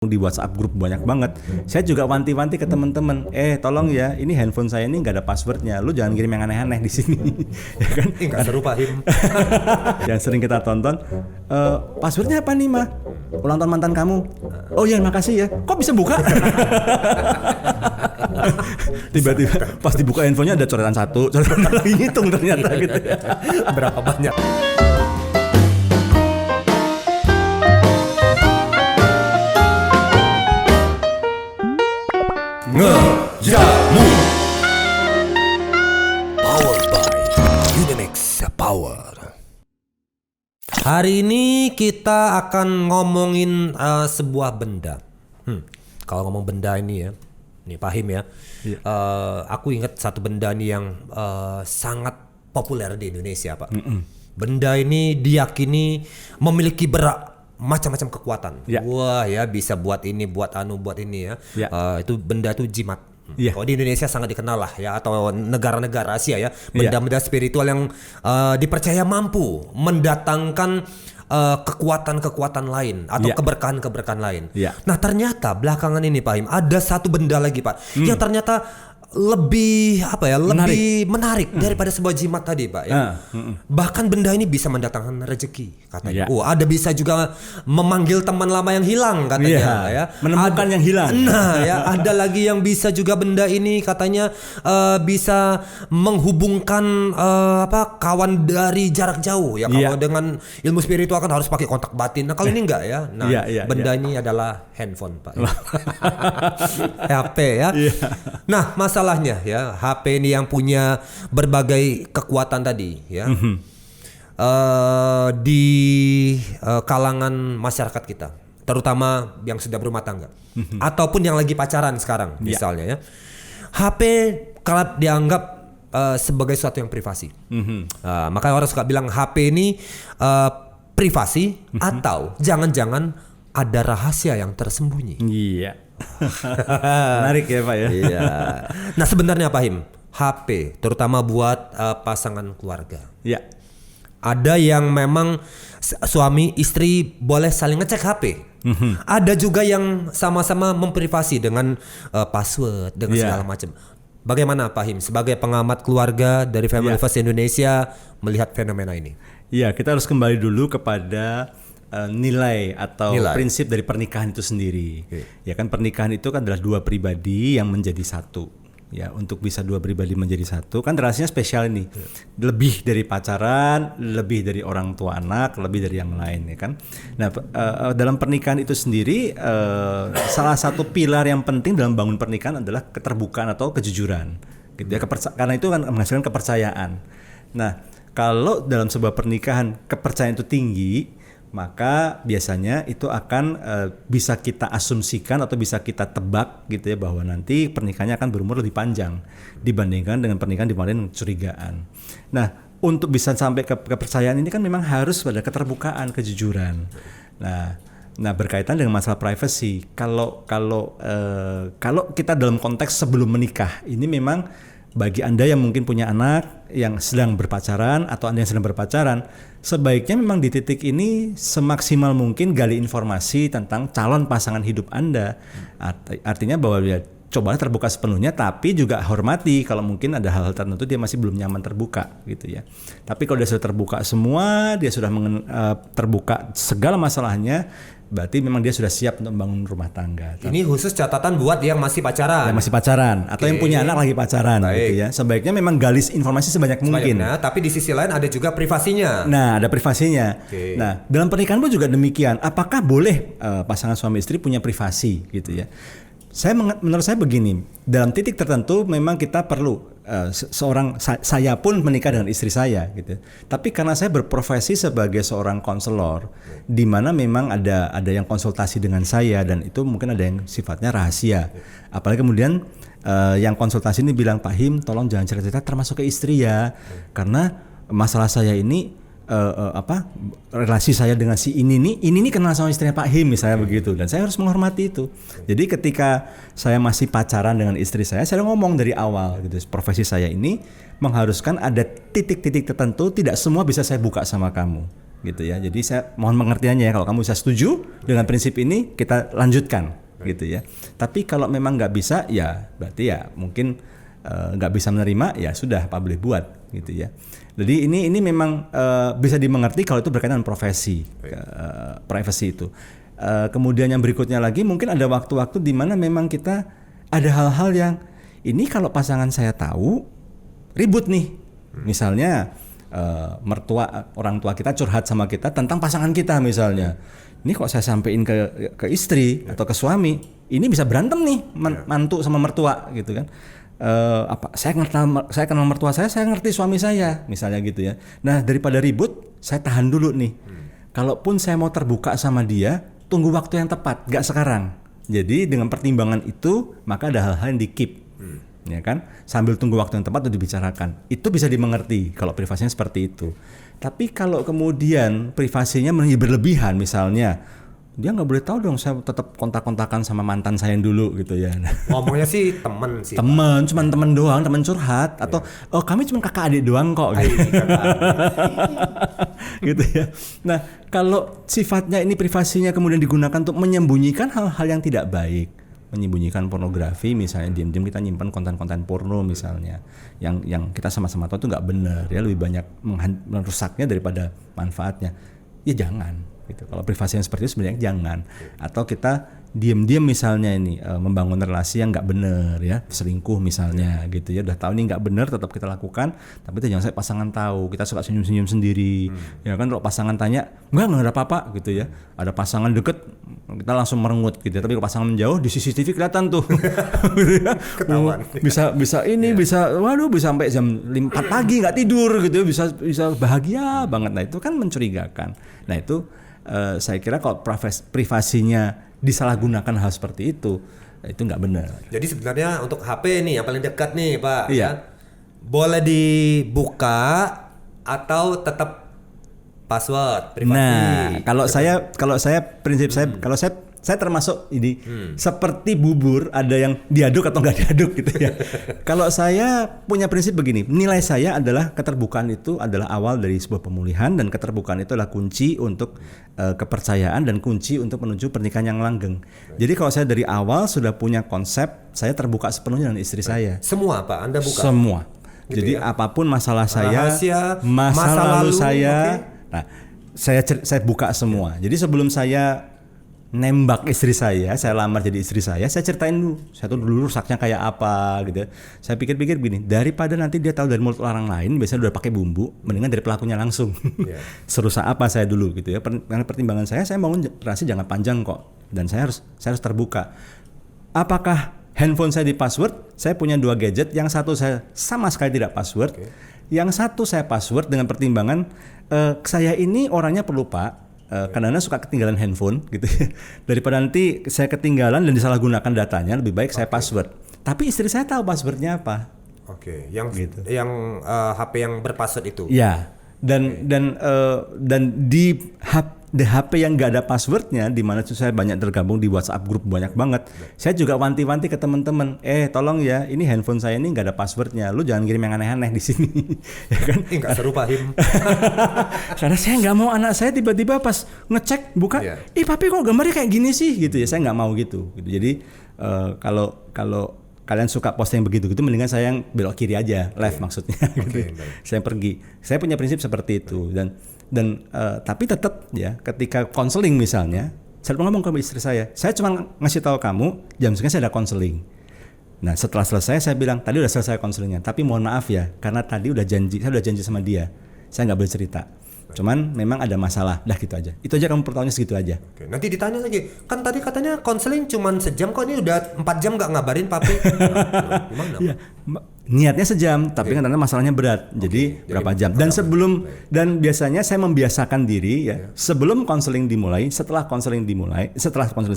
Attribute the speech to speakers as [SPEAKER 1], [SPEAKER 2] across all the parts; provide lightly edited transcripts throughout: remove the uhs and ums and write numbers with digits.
[SPEAKER 1] di WhatsApp grup banyak banget. Saya juga wanti-wanti ke teman-teman, tolong ya, ini handphone saya ini nggak ada passwordnya, lu jangan kirim yang aneh-aneh di sini. Ya kan?
[SPEAKER 2] Nggak seru Pak Him.
[SPEAKER 1] Yang sering kita tonton, passwordnya apa nih mah? Ulang tahun mantan kamu. Oh ya makasih ya. Kok bisa buka? Tiba-tiba pas dibuka handphonenya ada coretan satu, coretan lagi ngitung ternyata gitu.
[SPEAKER 2] Berapa banyak?
[SPEAKER 3] Ngejamu Powered by Unimax Power.
[SPEAKER 2] Hari ini kita akan ngomongin sebuah benda. Kalau ngomong benda ini ya, nih Pak Him ya. Aku ingat satu benda nih yang sangat populer di Indonesia Pak. Benda ini diyakini memiliki macam-macam kekuatan. Wah ya, bisa buat ini, buat ini ya. Itu benda itu jimat. Kalau di Indonesia sangat dikenal lah ya, atau negara-negara Asia ya, benda-benda spiritual yang dipercaya mampu mendatangkan kekuatan-kekuatan lain atau keberkahan-keberkahan lain. Nah ternyata belakangan ini Pak Him ada satu benda lagi Pak yang ternyata lebih lebih menarik daripada sebuah jimat tadi Pak ya. Bahkan benda ini bisa mendatangkan rezeki katanya. Ada bisa juga memanggil teman lama yang hilang katanya ya.
[SPEAKER 1] Menemukan yang hilang.
[SPEAKER 2] Nah ya, ada lagi yang bisa juga benda ini katanya bisa menghubungkan kawan dari jarak jauh ya. Kalau dengan ilmu spiritual kan harus pakai kontak batin. Nah kalau ini enggak ya. Nah benda ini adalah handphone Pak. HP ya. Nah masalahnya ya, HP ini yang punya berbagai kekuatan tadi ya. Di kalangan masyarakat kita, terutama yang sudah berumah tangga ataupun yang lagi pacaran sekarang misalnya ya. HP kerap dianggap sebagai sesuatu yang privasi. Makanya orang suka bilang HP ini privasi atau jangan-jangan ada rahasia yang tersembunyi.
[SPEAKER 1] Menarik ya Pak ya.
[SPEAKER 2] Nah sebenarnya Pak Him, HP terutama buat pasangan keluarga. Ada yang memang suami istri boleh saling ngecek HP. Ada juga yang sama-sama memprivasi dengan password dengan segala macam. Bagaimana Pak Him sebagai pengamat keluarga dari Family First Indonesia melihat fenomena ini?
[SPEAKER 1] Kita harus kembali dulu kepada nilai atau prinsip dari pernikahan itu sendiri. Ya kan, pernikahan itu kan adalah dua pribadi yang menjadi satu. Ya, untuk bisa dua pribadi menjadi satu kan rasanya spesial ini. Lebih dari pacaran, lebih dari orang tua anak, lebih dari yang lain ya kan. Nah, dalam pernikahan itu sendiri salah satu pilar yang penting dalam bangun pernikahan adalah keterbukaan atau kejujuran. Gitu ya, karena itu kan menghasilkan kepercayaan. Nah, kalau dalam sebuah pernikahan kepercayaan itu tinggi, maka biasanya itu akan bisa kita asumsikan atau bisa kita tebak gitu ya, bahwa nanti pernikahannya akan berumur lebih panjang dibandingkan dengan pernikahan dimulai curigaan. Nah, untuk bisa sampai ke kepercayaan ini kan memang harus pada keterbukaan, kejujuran. Nah berkaitan dengan masalah privacy, kalau kita dalam konteks sebelum menikah ini memang bagi Anda yang mungkin punya anak yang sedang berpacaran atau Anda yang sedang berpacaran, sebaiknya memang di titik ini semaksimal mungkin gali informasi tentang calon pasangan hidup Anda. Artinya bahwa ya cobalah terbuka sepenuhnya, tapi juga hormati kalau mungkin ada hal-hal tertentu dia masih belum nyaman terbuka gitu ya. Tapi kalau dia sudah terbuka semua, dia sudah terbuka segala masalahnya, berarti memang dia sudah siap untuk membangun rumah tangga.
[SPEAKER 2] Ini khusus catatan buat yang masih pacaran.
[SPEAKER 1] Yang masih pacaran atau yang punya anak lagi pacaran gitu ya. Sebaiknya memang galis informasi sebanyak mungkin.
[SPEAKER 2] Tapi di sisi lain ada juga privasinya.
[SPEAKER 1] Nah, ada privasinya. Nah, dalam pernikahan pun juga demikian. Apakah boleh pasangan suami istri punya privasi gitu ya? Menurut saya begini, dalam titik tertentu memang kita perlu saya pun menikah dengan istri saya gitu. Tapi karena saya berprofesi sebagai seorang konselor, di mana memang ada yang konsultasi dengan saya dan itu mungkin ada yang sifatnya rahasia. Apalagi kemudian yang konsultasi ini bilang, Pak Him, tolong jangan cerita-cerita termasuk ke istri ya, karena masalah saya ini relasi saya dengan si ini kenal sama istrinya Pak Him misalnya begitu, dan saya harus menghormati itu. Jadi ketika saya masih pacaran dengan istri saya ngomong dari awal gitu, profesi saya ini mengharuskan ada titik-titik tertentu, tidak semua bisa saya buka sama kamu. gitu ya. Jadi saya mohon pengertiannya ya, kalau kamu bisa setuju dengan prinsip ini kita lanjutkan gitu ya. Tapi kalau memang nggak bisa ya berarti ya mungkin nggak bisa menerima ya sudah apa boleh buat gitu ya. Jadi ini memang bisa dimengerti kalau itu berkaitan dengan profesi, privasi itu. Kemudian yang berikutnya lagi mungkin ada waktu-waktu di mana memang kita ada hal-hal yang ini kalau pasangan saya tahu ribut nih. Misalnya orang tua kita curhat sama kita tentang pasangan kita misalnya. Ini kok saya sampein ke istri atau ke suami, ini bisa berantem nih mantu sama mertua gitu kan. Saya kenal mertua saya ngerti suami saya misalnya gitu ya. Nah daripada ribut, saya tahan dulu nih. Kalaupun saya mau terbuka sama dia, tunggu waktu yang tepat, gak sekarang. Jadi dengan pertimbangan itu maka ada hal-hal yang di-keep, ya kan? Sambil tunggu waktu yang tepat untuk dibicarakan. Itu bisa dimengerti kalau privasinya seperti itu. Tapi kalau kemudian privasinya berlebihan, misalnya dia nggak boleh tahu dong saya tetap kontak-kontakan sama mantan saya yang dulu gitu ya.
[SPEAKER 2] Ngomongnya sih teman sih.
[SPEAKER 1] Teman, cuman teman doang, teman curhat atau oh kami cuma kakak adik doang kok. Gitu. Gitu ya. Nah kalau sifatnya ini privasinya kemudian digunakan untuk menyembunyikan hal-hal yang tidak baik, menyembunyikan pornografi misalnya, diam-diam kita nyimpan konten-konten porno misalnya, yang kita sama-sama tahu itu nggak benar ya, lebih banyak merusaknya daripada manfaatnya. Ya jangan. Gitu. Kalau privasi yang seperti itu sebenarnya jangan. Atau kita diam-diam misalnya ini membangun relasi yang nggak benar ya, selingkuh misalnya gitu ya, udah tahu ini nggak benar tetap kita lakukan, tapi itu jangan sampai pasangan tahu. Kita suka senyum-senyum sendiri, ya kan, kalau pasangan tanya nggak ada apa-apa gitu ya, ada pasangan deket kita langsung merengut gitu ya, tapi kalau pasangan menjauh di CCTV kelihatan tuh. Gitu ya.
[SPEAKER 2] Ketahuan.
[SPEAKER 1] Bisa ini bisa sampai jam 4 pagi nggak tidur gitu, bisa bahagia banget. Nah itu kan mencurigakan. Nah itu saya kira kalau privasinya disalahgunakan hal seperti itu nggak benar.
[SPEAKER 2] Jadi sebenarnya untuk HP nih yang paling dekat nih Pak,
[SPEAKER 1] iya.
[SPEAKER 2] Ya, boleh dibuka atau tetap password privasi?
[SPEAKER 1] Nah kalau saya prinsip saya termasuk ini seperti bubur, ada yang diaduk atau nggak diaduk gitu ya. Kalau saya punya prinsip begini, nilai saya adalah keterbukaan itu adalah awal dari sebuah pemulihan, dan keterbukaan itu adalah kunci untuk kepercayaan dan kunci untuk menuju pernikahan yang langgeng. Jadi kalau saya dari awal sudah punya konsep, saya terbuka sepenuhnya dengan istri saya.
[SPEAKER 2] Semua Pak, Anda buka?
[SPEAKER 1] Semua. Gitu. Jadi ya? Apapun masalah saya, masa lalu saya, nah saya buka semua. Jadi sebelum saya nembak istri saya lamar jadi istri saya ceritain dulu, saya tuh dulu rusaknya kayak apa gitu. Saya pikir-pikir begini, daripada nanti dia tahu dari mulut orang lain, biasanya udah pakai bumbu, mendingan dari pelakunya langsung. Yeah. Serusak apa saya dulu gitu ya. Karena pertimbangan saya bangun relasi jangka panjang kok, dan saya harus terbuka. Apakah handphone saya di password? Saya punya 2 gadget, yang satu saya sama sekali tidak password, yang satu saya password dengan pertimbangan saya ini orangnya pelupa. Karena suka ketinggalan handphone gitu ya. Daripada nanti saya ketinggalan dan disalahgunakan datanya, lebih baik saya password. Tapi istri saya tahu passwordnya apa.
[SPEAKER 2] Oke, yang HP yang berpassword itu.
[SPEAKER 1] Ya, dan di HP yang nggak ada passwordnya, di mana saya banyak tergabung di WhatsApp grup banyak banget. Saya juga wanti-wanti ke teman-teman, tolong ya, ini handphone saya ini nggak ada passwordnya, lu jangan kirim yang aneh-aneh di sini, ya kan?
[SPEAKER 2] Nggak seru Fahim.
[SPEAKER 1] Karena saya nggak mau anak saya tiba-tiba pas ngecek buka, papi kok gambarnya kayak gini sih, gitu ya. Saya nggak mau gitu. Jadi kalau kalian suka posting begitu mendingan saya yang belok kiri aja, left maksudnya. Gitu. Saya pergi. Saya punya prinsip seperti itu, dan tapi tetap ya, ketika konseling misalnya, saya ngomong ke istri saya cuma ngasih tahu kamu jam segini saya ada konseling. Nah setelah selesai saya bilang, tadi udah selesai konselingnya, tapi mohon maaf ya, karena tadi saya udah janji sama dia, saya nggak boleh cerita. Cuman memang ada masalah, dah gitu aja. Itu aja, kamu pertanyaannya segitu aja.
[SPEAKER 2] Oke, nanti ditanya lagi, kan tadi katanya konseling cuman sejam, kok ini udah 4 jam nggak ngabarin papi? Gimana?
[SPEAKER 1] Ya, niatnya sejam, tapi kan masalahnya berat. Jadi berapa jam? Dan biasanya saya membiasakan diri ya, sebelum konseling dimulai, setelah konseling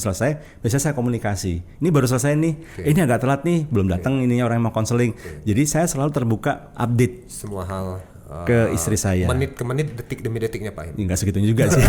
[SPEAKER 1] selesai, biasanya saya komunikasi. Ini baru selesai nih, ini agak telat nih, belum datang ininya orang yang mau konseling. Jadi saya selalu terbuka update
[SPEAKER 2] semua hal
[SPEAKER 1] ke istri saya.
[SPEAKER 2] Menit ke menit, detik demi detiknya Pak.
[SPEAKER 1] Enggak segitunya juga sih.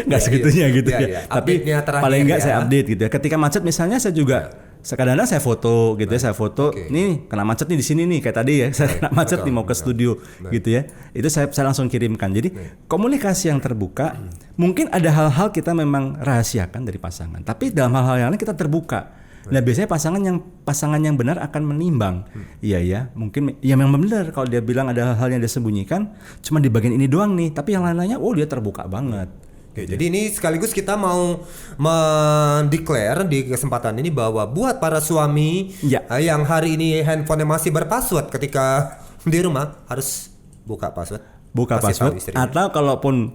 [SPEAKER 1] Enggak segitunya gitu ya. Tapi paling enggak saya update gitu ya. Ketika macet misalnya, saya juga Kadang-kadang saya foto gitu ya, saya foto nih kena macet nih di sini nih kayak tadi ya, saya kena macet nih mau ke studio gitu ya. Itu saya langsung kirimkan. Jadi komunikasi yang terbuka, mungkin ada hal-hal kita memang rahasiakan dari pasangan, tapi dalam hal-hal yang lain kita terbuka. Nah biasanya pasangan yang benar akan menimbang. Iya ya, mungkin ya memang benar kalau dia bilang ada hal-hal yang dia sembunyikan, cuma di bagian ini doang nih, tapi yang lain-lainnya dia terbuka banget.
[SPEAKER 2] Oke, jadi ini sekaligus kita mau mendeklar di kesempatan ini bahwa buat para suami yang hari ini handphonenya masih berpassword, ketika di rumah harus buka password.
[SPEAKER 1] Buka password, atau kalaupun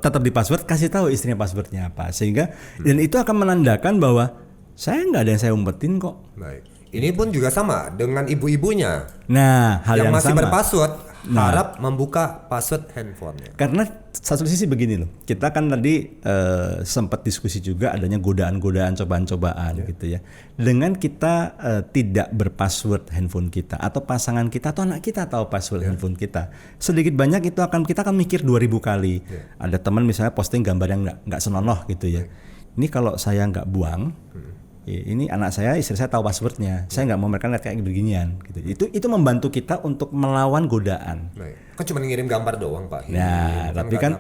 [SPEAKER 1] tetap di password, kasih tahu istrinya passwordnya apa, sehingga dan itu akan menandakan bahwa saya nggak ada yang saya umpetin kok.
[SPEAKER 2] Baik. Ini pun juga sama dengan ibu-ibunya.
[SPEAKER 1] Nah, hal yang
[SPEAKER 2] masih
[SPEAKER 1] sama.
[SPEAKER 2] Berpassword harap membuka password handphonenya.
[SPEAKER 1] Karena satu sisi begini loh, kita kan tadi sempat diskusi juga adanya godaan-godaan, cobaan-cobaan gitu ya. Dengan kita tidak berpassword handphone kita, atau pasangan kita atau anak kita tahu password handphone kita, sedikit banyak itu kita akan mikir 2000 kali. Ada teman misalnya posting gambar yang nggak senonoh gitu ya. Ini kalau saya nggak buang. Ini anak saya, istri saya tahu passwordnya. Saya nggak mau mereka lihat kayak beginian. Gitu. Itu membantu kita untuk melawan godaan.
[SPEAKER 2] Kan cuma ngirim gambar doang Pak.
[SPEAKER 1] Nah, tapi kan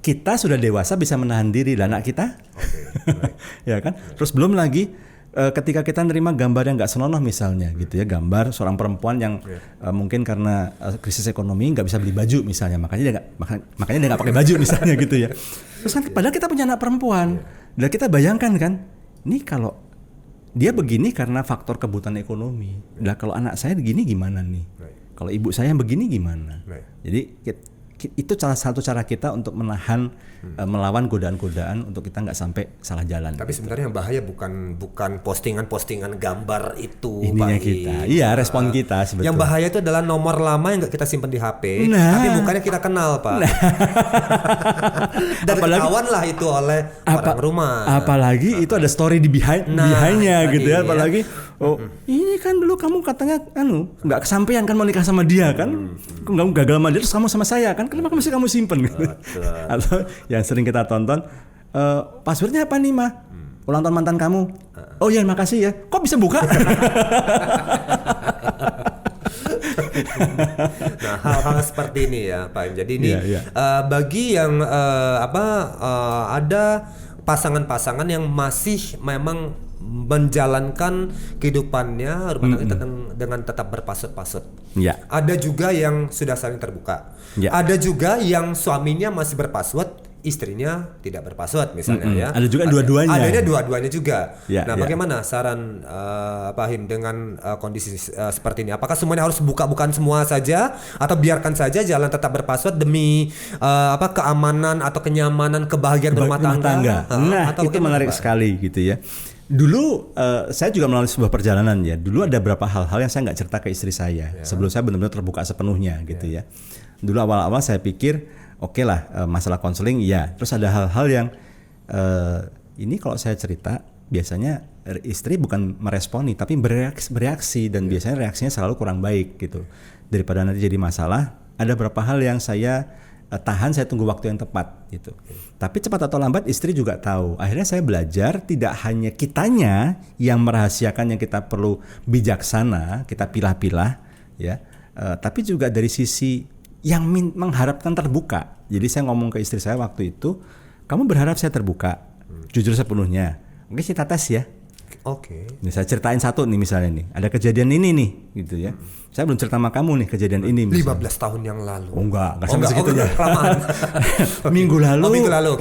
[SPEAKER 1] kita sudah dewasa bisa menahan diri lah, anak kita. Ya kan. Terus belum lagi ketika kita nerima gambar yang nggak senonoh misalnya, gitu ya, gambar seorang perempuan yang mungkin karena krisis ekonomi nggak bisa beli baju misalnya, makanya dia nggak pakai baju misalnya gitu ya. Terus kan padahal kita punya anak perempuan, dan kita bayangkan kan. Ini kalau dia begini karena faktor kebutuhan ekonomi. Nah kalau anak saya begini gimana nih? Kalau ibu saya begini gimana? Jadi itu salah satu cara kita untuk menahan, melawan godaan-godaan untuk kita nggak sampai salah jalan.
[SPEAKER 2] Tapi sebenarnya yang bahaya bukan postingan-postingan gambar itu.
[SPEAKER 1] Ininya
[SPEAKER 2] Pak.
[SPEAKER 1] kita, iya respon kita sebetulnya.
[SPEAKER 2] Yang bahaya itu adalah nomor lama yang nggak kita simpan di HP, tapi mukanya kita kenal Pak. Dan ketahuan lah itu oleh orang rumah.
[SPEAKER 1] Apalagi itu ada story di behindnya gitu ya. Apalagi ini kan dulu kamu katanya nggak kesampaian kan mau nikah sama dia kan, kamu gagal sama dia terus kamu sama saya kan, kenapa masih kamu simpen gitu. Atau yang sering kita tonton, passwordnya apa nih Ma? Ulang tahun mantan kamu. Oh iya makasih ya. Kok bisa buka?
[SPEAKER 2] Nah hal-hal seperti ini ya Pak. Jadi ini bagi yang ada pasangan-pasangan yang masih memang menjalankan kehidupannya rumah tangga dengan tetap berpassword. Ada juga yang sudah saling terbuka. Ada juga yang suaminya masih berpassword, istrinya tidak berpassword misalnya ya. Ada juga
[SPEAKER 1] dua-duanya.
[SPEAKER 2] Ada dua-duanya juga. Bagaimana saran Pak Him dengan kondisi seperti ini? Apakah semuanya harus buka-bukaan semua saja atau biarkan saja jalan tetap berpassword demi keamanan atau kenyamanan, kebahagiaan rumah tangga?
[SPEAKER 1] Nah, itu menarik sekali gitu ya. Dulu saya juga melalui sebuah perjalanan ya. Dulu ada beberapa hal-hal yang saya nggak cerita ke istri saya sebelum saya benar-benar terbuka sepenuhnya gitu ya. Dulu awal-awal saya pikir oke lah, masalah konseling iya. Terus ada hal-hal yang ini kalau saya cerita biasanya istri bukan meresponi tapi bereaksi dan biasanya reaksinya selalu kurang baik gitu. Daripada nanti jadi masalah, ada beberapa hal yang saya tahan, saya tunggu waktu yang tepat gitu. Tapi cepat atau lambat istri juga tahu. Akhirnya saya belajar tidak hanya kitanya yang merahasiakan yang kita perlu bijaksana, kita pilah-pilah ya. Tapi juga dari sisi yang mengharapkan terbuka. Jadi saya ngomong ke istri saya waktu itu, kamu berharap saya terbuka, jujur sepenuhnya. Oke, kita tes ya.
[SPEAKER 2] Oke.
[SPEAKER 1] Nih saya ceritain satu nih misalnya nih, ada kejadian ini nih, gitu ya. Saya belum cerita sama kamu nih kejadian ini. Misalnya.
[SPEAKER 2] 15 tahun yang lalu.
[SPEAKER 1] Oh enggak sampai segitunya. Minggu lalu.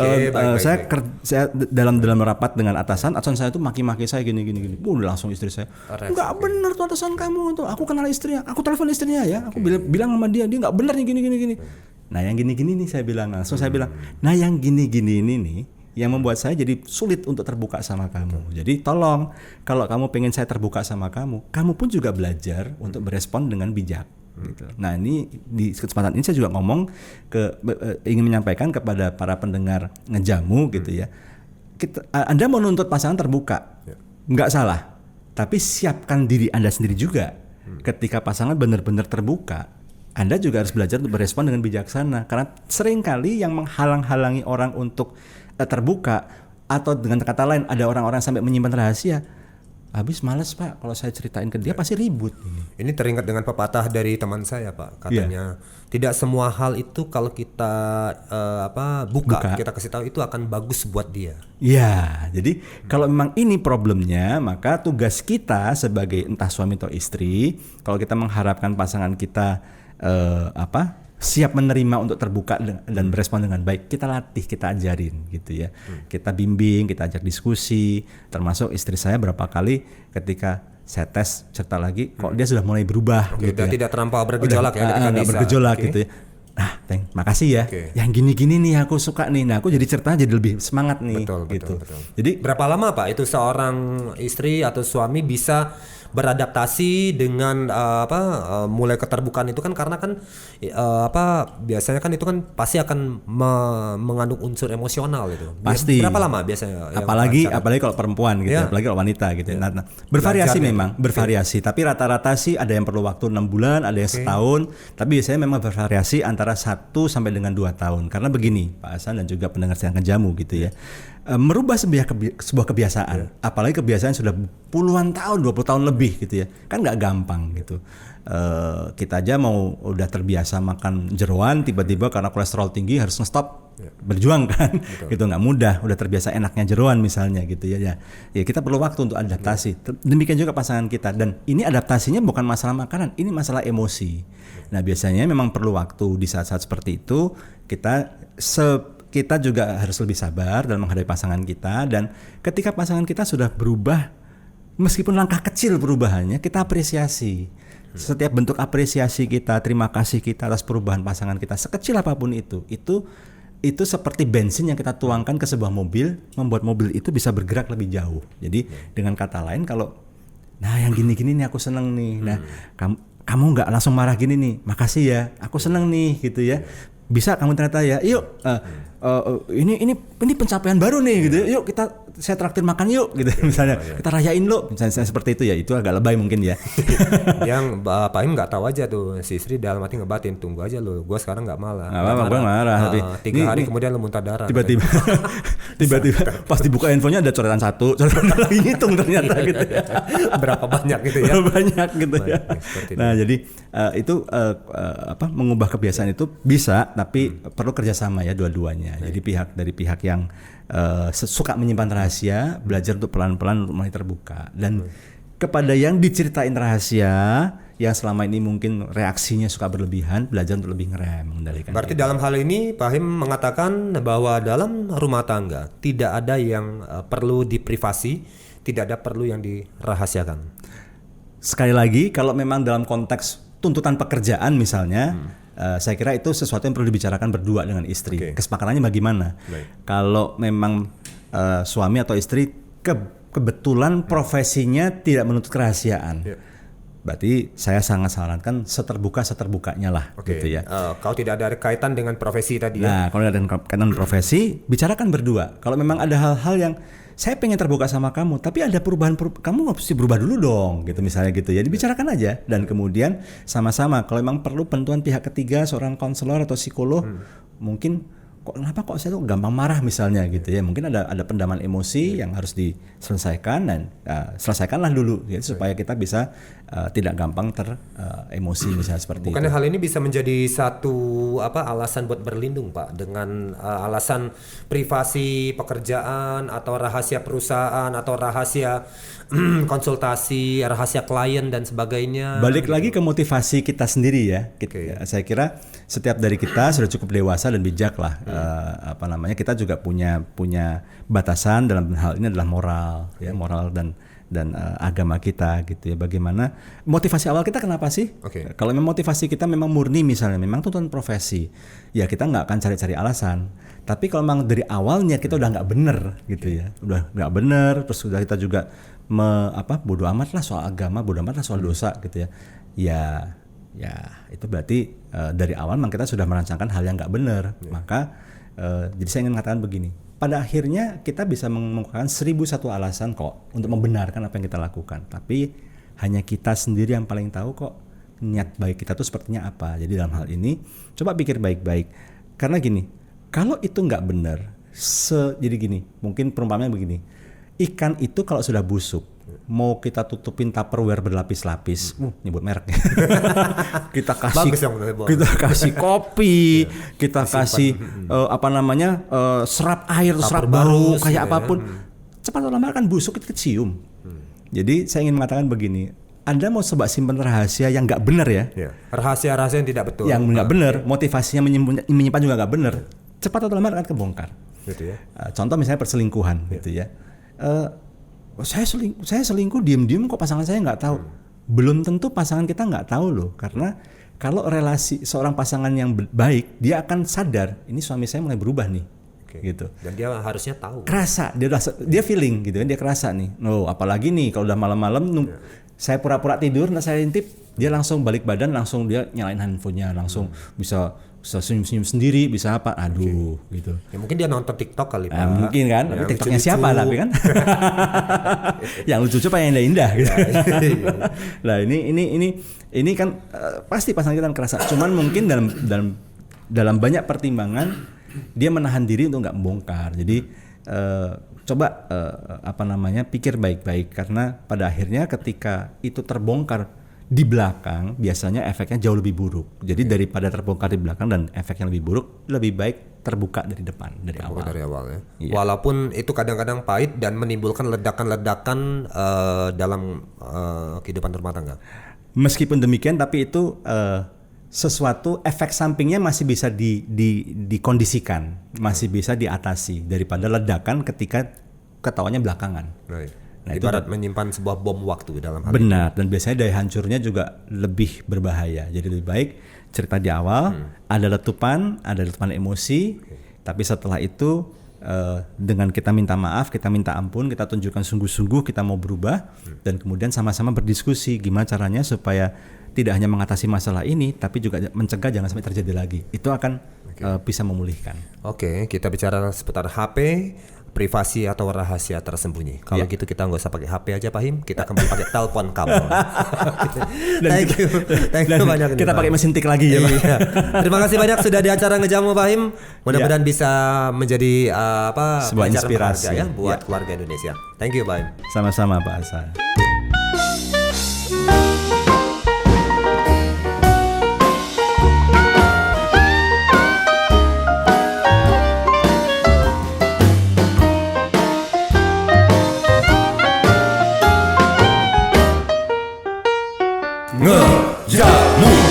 [SPEAKER 1] Saya dalam rapat dengan atasan saya tuh maki-maki saya gini. Udah langsung istri saya. Enggak benar tuh atasan kamu tuh. Aku kenal istrinya, aku telepon istrinya ya. Aku bilang sama dia enggak benar nih gini. Nah yang gini-gini nih saya bilang langsung saya bilang. Nah yang gini-gini ini nih yang membuat saya jadi sulit untuk terbuka sama kamu. Jadi tolong kalau kamu pengen saya terbuka sama kamu pun juga belajar untuk berespon dengan bijak. Gitu. Nah ini di kesempatan ini saya juga ngomong ingin menyampaikan kepada para pendengar ngejamu gitu ya. Anda mau nuntut pasangan terbuka, nggak salah. Tapi siapkan diri Anda sendiri juga. Ketika pasangan benar-benar terbuka, Anda juga harus belajar untuk berespon dengan bijaksana. Karena seringkali yang menghalang-halangi orang untuk terbuka atau dengan kata lain ada orang-orang sampai menyimpan rahasia, habis malas Pak, kalau saya ceritain ke dia pasti ribut.
[SPEAKER 2] Ini teringat dengan pepatah dari teman saya Pak, katanya tidak semua hal itu kalau kita buka, kita kasih tahu itu akan bagus buat dia.
[SPEAKER 1] Ya, jadi kalau memang ini problemnya, maka tugas kita sebagai entah suami atau istri, kalau kita mengharapkan pasangan kita siap menerima untuk terbuka dan berespon dengan baik, kita latih, kita ajarin gitu ya. Kita bimbing, kita ajak diskusi, termasuk istri saya berapa kali ketika saya tes cerita lagi, kok dia sudah mulai berubah gitu ya.
[SPEAKER 2] Tidak terlampau bergejolak
[SPEAKER 1] nggak bergejolak gitu ya. Nah, makasih ya. Yang gini-gini nih aku suka nih. Nah, aku jadi ceritanya jadi lebih semangat nih. Betul.
[SPEAKER 2] Jadi berapa lama Pak itu seorang istri atau suami bisa beradaptasi dengan mulai keterbukaan itu kan, karena kan biasanya kan itu kan pasti akan mengandung unsur emosional itu.
[SPEAKER 1] Pasti.
[SPEAKER 2] Berapa lama biasanya?
[SPEAKER 1] Apalagi kalau perempuan gitu, apalagi kalau wanita gitu. Nah, bervariasi memang, bervariasi. Tapi rata-rata sih ada yang perlu waktu 6 bulan, ada yang setahun. Tapi biasanya memang bervariasi antara 1 sampai dengan 2 tahun. Karena begini, Pak Hasan dan juga pendengar Sayang Jamu gitu ya. Merubah sebuah kebiasaan, apalagi kebiasaan sudah puluhan tahun, 20 tahun lebih gitu ya, kan nggak gampang gitu. Kita aja mau udah terbiasa makan jeroan, tiba-tiba karena kolesterol tinggi harus nge-stop, berjuang kan. Gitu nggak mudah, udah terbiasa enaknya jeroan misalnya gitu ya kita perlu waktu untuk adaptasi. Demikian juga pasangan kita, dan ini adaptasinya bukan masalah makanan, ini masalah emosi. Nah, biasanya memang perlu waktu. Di saat-saat seperti itu kita juga harus lebih sabar dalam menghadapi pasangan kita, dan ketika pasangan kita sudah berubah, meskipun langkah kecil perubahannya, kita apresiasi. Setiap bentuk apresiasi kita, terima kasih kita atas perubahan pasangan kita, sekecil apapun itu seperti bensin yang kita tuangkan ke sebuah mobil, membuat mobil itu bisa bergerak lebih jauh. Jadi dengan kata lain, kalau yang gini-gini nih aku seneng nih, kamu nggak langsung marah gini nih, makasih ya, aku seneng nih gitu ya. Bisa kamu ternyata ya, yuk ini pencapaian baru nih gitu, yuk saya traktir makan yuk gitu, misalnya kita rayain lo, misalnya seperti itu ya. Itu agak lebay mungkin ya.
[SPEAKER 2] Yang Pak Im nggak tahu aja tuh, si istri dalam hati ngebatin, tunggu aja lo, gue sekarang nggak marah.
[SPEAKER 1] Nggak apa-apa, gue marah.
[SPEAKER 2] 3 hari kemudian lo muntah darah.
[SPEAKER 1] Tiba-tiba pas dibuka infonya ada coretan 1, coretan lagi ngitung ternyata gitu ya.
[SPEAKER 2] Berapa banyak gitu ya?
[SPEAKER 1] Banyak gitu ya. Nah jadi itu mengubah kebiasaan itu bisa, tapi perlu kerjasama ya dua-duanya. Jadi dari pihak yang suka menyimpan rahasia, belajar untuk pelan-pelan untuk mulai terbuka, dan kepada yang diceritain rahasia yang selama ini mungkin reaksinya suka berlebihan, belajar untuk lebih ngerem, mengendalikan.
[SPEAKER 2] Berarti dalam hal ini Pak Him mengatakan bahwa dalam rumah tangga tidak ada yang perlu diprivasi, tidak ada perlu yang dirahasiakan.
[SPEAKER 1] Sekali lagi, kalau memang dalam konteks tuntutan pekerjaan misalnya, saya kira itu sesuatu yang perlu dibicarakan berdua dengan istri. Kesepakatannya bagaimana? Kalau memang suami atau istri kebetulan profesinya tidak menuntut kerahasiaan, berarti saya sangat sarankan seterbukanya lah, gitu ya.
[SPEAKER 2] Kalau tidak ada kaitan dengan profesi tadi.
[SPEAKER 1] Nah, kalau ada kaitan profesi, bicarakan berdua. Kalau memang ada hal-hal yang saya pengen terbuka sama kamu, tapi ada perubahan, kamu mesti berubah dulu dong, gitu misalnya gitu ya. Dibicarakan aja, dan kemudian sama-sama. Kalau memang perlu bantuan pihak ketiga, seorang konselor atau psikolog, mungkin kenapa saya tuh gampang marah misalnya gitu ya. Mungkin ada pendaman emosi yang harus diselesaikan, dan selesaikanlah dulu gitu, supaya kita bisa tidak gampang emosi misalnya seperti itu.
[SPEAKER 2] Bukannya hal ini bisa menjadi satu alasan buat berlindung Pak, dengan alasan privasi pekerjaan atau rahasia perusahaan atau rahasia konsultasi, rahasia klien dan sebagainya.
[SPEAKER 1] Balik lagi ke motivasi kita sendiri ya. Saya kira setiap dari kita sudah cukup dewasa dan bijak lah. Kita juga punya batasan dalam hal ini adalah moral ya, moral dan agama kita gitu ya. Bagaimana motivasi awal kita kenapa sih? Kalau memang motivasi kita memang murni, misalnya memang tuntutan profesi, ya kita nggak akan cari-cari alasan. Tapi kalau memang dari awalnya kita udah nggak bener gitu ya, udah nggak bener, terus sudah kita juga bodo amat lah soal agama, bodo amat lah soal dosa gitu ya. Ya itu berarti dari awal memang kita sudah merancangkan hal yang nggak bener. Maka jadi saya ingin mengatakan begini, pada akhirnya kita bisa mengemukakan 1001 alasan kok untuk membenarkan apa yang kita lakukan, tapi hanya kita sendiri yang paling tahu kok niat baik kita tuh sepertinya apa. Jadi dalam hal ini coba pikir baik-baik, karena gini, kalau itu nggak benar, jadi gini, mungkin perumpamannya begini, ikan itu kalau sudah busuk mau kita tutupin Tupperware berlapis-lapis, nyebut merek. kita kasih kopi, kita kasih serap air, serap bau, kayak apapun, cepat atau lambat kan busuk, kita cium. Jadi saya ingin mengatakan begini, Anda mau coba simpan rahasia yang nggak benar ya?
[SPEAKER 2] Rahasia-rahasia yang tidak betul.
[SPEAKER 1] Yang nggak benar, motivasinya menyimpan juga nggak benar. Cepat atau lambat akan kebongkar.
[SPEAKER 2] Gitu ya.
[SPEAKER 1] Contoh misalnya perselingkuhan, gitu ya. Saya selingkuh diem-diem kok pasangan saya nggak tahu. Belum tentu pasangan kita nggak tahu loh, karena kalau relasi seorang pasangan yang baik, dia akan sadar ini suami saya mulai berubah nih, gitu.
[SPEAKER 2] Dan dia harusnya tahu.
[SPEAKER 1] Kerasa, dia feeling gitu kan, dia kerasa nih. Apalagi nih kalau udah malam-malam, saya pura-pura tidur, saya intip, dia langsung balik badan, langsung dia nyalain handphonenya, langsung bisa senyum-senyum sendiri, bisa apa, gitu.
[SPEAKER 2] Ya mungkin dia nonton TikTok kali Pak.
[SPEAKER 1] Mungkin kan, ya, TikToknya siapa tapi kan. Yang lucu-lucu apa yang indah-indah gitu. Nah ini kan pasti pasangan kita kerasa. Cuman mungkin dalam banyak pertimbangan dia menahan diri untuk nggak membongkar. Jadi coba pikir baik-baik, karena pada akhirnya ketika itu terbongkar di belakang biasanya efeknya jauh lebih buruk. Jadi daripada terbongkar di belakang dan efek yang lebih buruk, lebih baik terbuka dari depan, dari awal ya.
[SPEAKER 2] Iya. Walaupun itu kadang-kadang pahit dan menimbulkan ledakan-ledakan dalam kehidupan rumah tangga.
[SPEAKER 1] Meskipun demikian, tapi itu sesuatu efek sampingnya masih bisa dikondisikan, masih bisa diatasi daripada ledakan ketika ketawanya belakangan.
[SPEAKER 2] Right. Nah, ibarat menyimpan sebuah bom waktu dalam hal
[SPEAKER 1] benar, dan biasanya daya hancurnya juga lebih berbahaya. Jadi lebih baik cerita di awal, ada letupan emosi, tapi setelah itu dengan kita minta maaf, kita minta ampun, kita tunjukkan sungguh-sungguh kita mau berubah, dan kemudian sama-sama berdiskusi gimana caranya supaya tidak hanya mengatasi masalah ini, tapi juga mencegah jangan sampai terjadi lagi. Itu akan bisa memulihkan.
[SPEAKER 2] Oke, kita bicara seputar HP, privasi atau rahasia tersembunyi. Kalau gitu kita nggak usah pakai HP aja, Pak Him. Kita kembali pakai telepon kamu. Thank you banyak.
[SPEAKER 1] Kita pakai mesin tik lagi ya, Pak.
[SPEAKER 2] Iya. Terima kasih banyak sudah di acara Ngejamu, Pak Him. Mudah-mudahan bisa menjadi
[SPEAKER 1] sebuah inspirasi
[SPEAKER 2] ya buat keluarga Indonesia. Thank you, Pak Him.
[SPEAKER 1] Sama-sama, Pak Hasan.
[SPEAKER 3] Ngejamu.